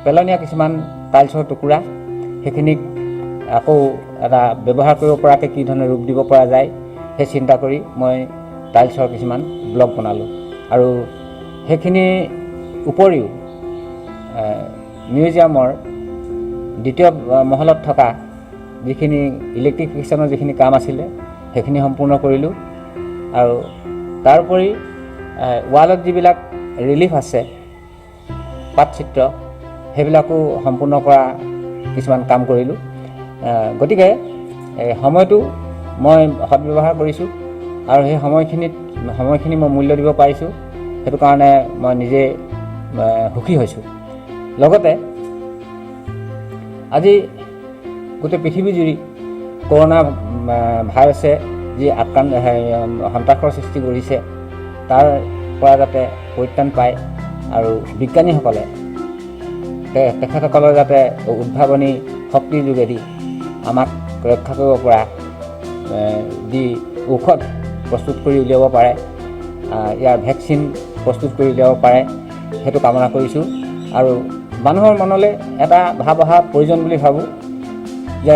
পেলনীয়া কিছুমান টাইলছৰ টুকুৰা সেইখিনিক আকৌ এটা ব্যৱহাৰ কৰিব পৰাকৈ কি ধৰণে ৰূপ দিব পৰা যায় সেই চিন্তা কৰি মই টাইলছৰ কিছুমান ব্লক বনালোঁ। আৰু সেইখিনি উপৰিও মিউজিয়ামৰ দ্বিতীয় মহলত থকা যিখিনি ইলেক্ট্ৰিফিকেশ্যনৰ যিখিনি কাম আছিলে সেইখিনি সম্পূৰ্ণ কৰিলোঁ। আৰু তাৰোপৰি ৱালত যিবিলাক ৰিলিফ আছে পাতচিত্ৰ সেইবিলাকো সম্পূৰ্ণ কৰা কিছুমান কাম কৰিলোঁ। গতিকে সময়টো মই সদব্যৱহাৰ কৰিছোঁ আৰু সেই সময়খিনি মই মূল্য দিব পাৰিছোঁ। সেইটো কাৰণে মই নিজে সুখী হৈছোঁ। লগতে আজি গোটেই পৃথিৱীজুৰি কৰোণা ভাইৰাছে যি সন্ত্ৰাসৰ সৃষ্টি কৰিছে তাৰ পৰা যাতে পৰিত্ৰাণ পায় আৰু বিজ্ঞানীসকলে তেখেতসকলৰ যাতে উদ্ভাৱনী শক্তিৰ যোগেদি আমাক ৰক্ষা কৰিব পৰা যি ঔষধ প্ৰস্তুত কৰি উলিয়াব পাৰে, ইয়াৰ ভেকচিন প্ৰস্তুত কৰি উলিয়াব পাৰে সেইটো কামনা কৰিছোঁ। আৰু মানুহৰ মনলৈ এটা ভাৱ অহা প্ৰয়োজন বুলি ভাবোঁ যে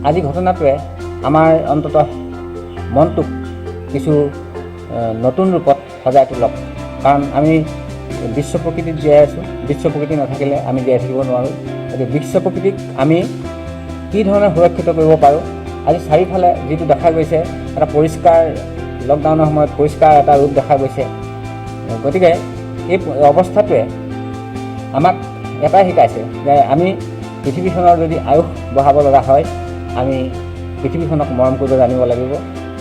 আজি ঘটনাটোৱে আমাৰ অন্ততঃ মনটোক কিছু নতুন ৰূপত সজাই তোলক। কাৰণ আমি বিশ্ব প্ৰকৃতিত জীয়াই আছোঁ, বিশ্ব প্ৰকৃতি নাথাকিলে আমি জীয়াই থাকিব নোৱাৰোঁ। গতিকে বিশ্ব প্ৰকৃতিক আমি কি ধৰণে সুৰক্ষিত কৰিব পাৰোঁ, আজি চাৰিওফালে যিটো দেখা গৈছে এটা পৰিষ্কাৰ, লকডাউনৰ সময়ত পৰিষ্কাৰ এটা ৰূপ দেখা গৈছে। গতিকে এই অৱস্থাটোৱে আমাক এটাই শিকাইছে যে আমি পৃথিৱীখনৰ যদি আয়ুস বঢ়াব লগা হয় আমি পৃথিৱীখনক মৰম কৰিব জানিব লাগিব।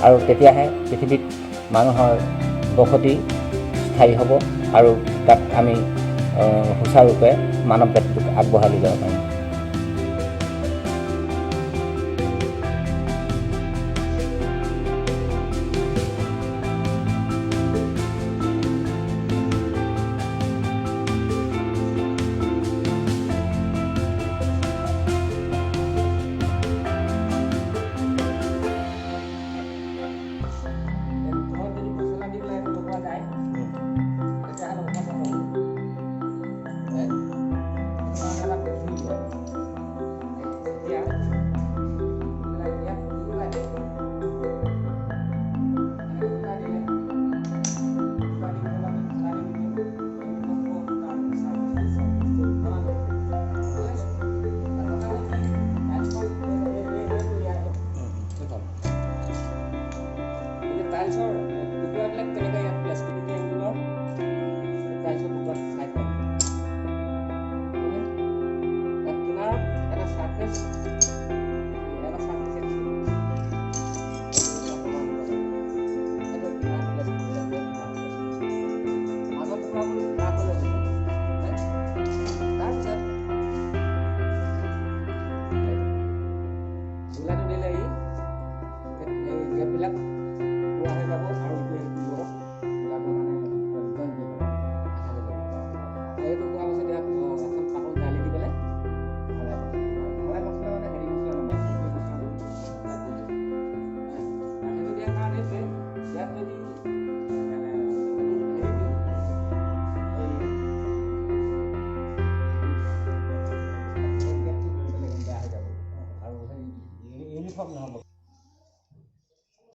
আৰু তেতিয়াহে পৃথিৱীত মানুহৰ বসতি স্থায়ী হ'ব আৰু তাক আমি সুচাৰুৰূপে মানৱ জাতিটোক আগবঢ়াই লৈ যাব পাৰিম। টাইলছৰ টুকুৰাবিলাক কেনেকৈ ইয়াত প্লাষ্টিক টেবুলৰ টাইলছৰ টুকুৰা চাইড কৰে তাত কিনাৰত এটা চাৰ্ফেচ মাজত